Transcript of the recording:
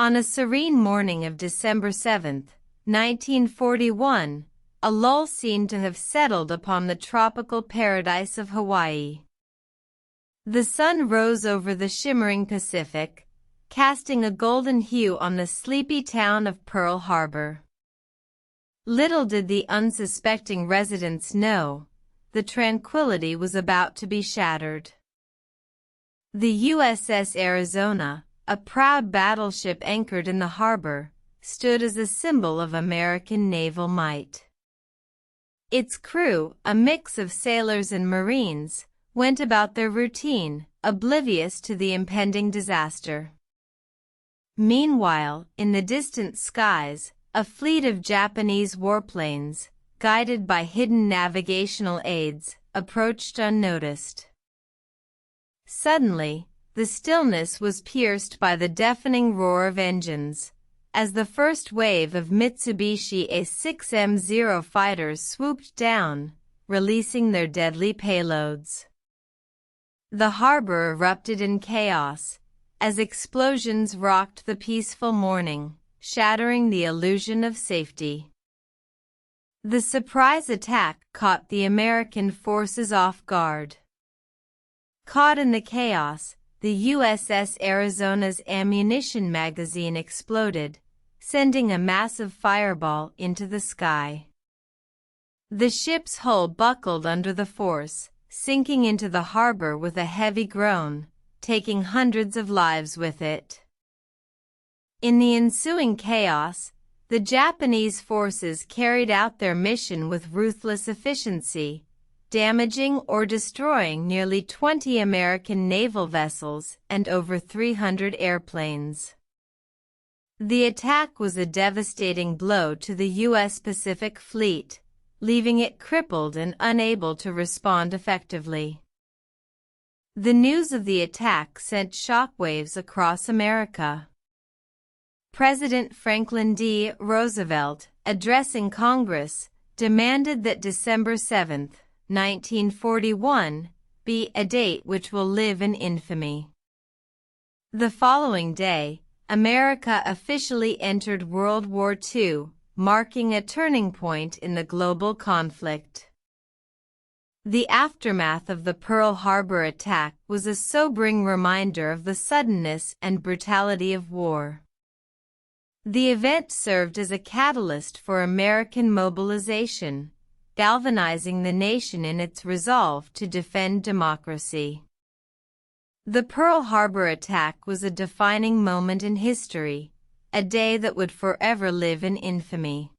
On a serene morning of December 7, 1941, a lull seemed to have settled upon the tropical paradise of Hawaii. The sun rose over the shimmering Pacific, casting a golden hue on the sleepy town of Pearl Harbor. Little did the unsuspecting residents know, the tranquility was about to be shattered. The USS Arizona, a proud battleship anchored in the harbor, stood as a symbol of American naval might. Its crew, a mix of sailors and Marines, went about their routine, oblivious to the impending disaster. Meanwhile, in the distant skies, a fleet of Japanese warplanes, guided by hidden navigational aids, approached unnoticed. Suddenly, the stillness was pierced by the deafening roar of engines, as the first wave of Mitsubishi A6M Zero fighters swooped down, releasing their deadly payloads. The harbor erupted in chaos, as explosions rocked the peaceful morning, shattering the illusion of safety. The surprise attack caught the American forces off guard. Caught in the chaos, the USS Arizona's ammunition magazine exploded, sending a massive fireball into the sky. The ship's hull buckled under the force, sinking into the harbor with a heavy groan, taking hundreds of lives with it. In the ensuing chaos, the Japanese forces carried out their mission with ruthless efficiency, damaging or destroying nearly 20 American naval vessels and over 300 airplanes. The attack was a devastating blow to the U.S. Pacific Fleet, leaving it crippled and unable to respond effectively. The news of the attack sent shockwaves across America. President Franklin D. Roosevelt, addressing Congress, demanded that December 7, 1941, be a date which will live in infamy. The following day, America officially entered World War II, marking a turning point in the global conflict. The aftermath of the Pearl Harbor attack was a sobering reminder of the suddenness and brutality of war. The event served as a catalyst for American mobilization, galvanizing the nation in its resolve to defend democracy. The Pearl Harbor attack was a defining moment in history, a day that would forever live in infamy.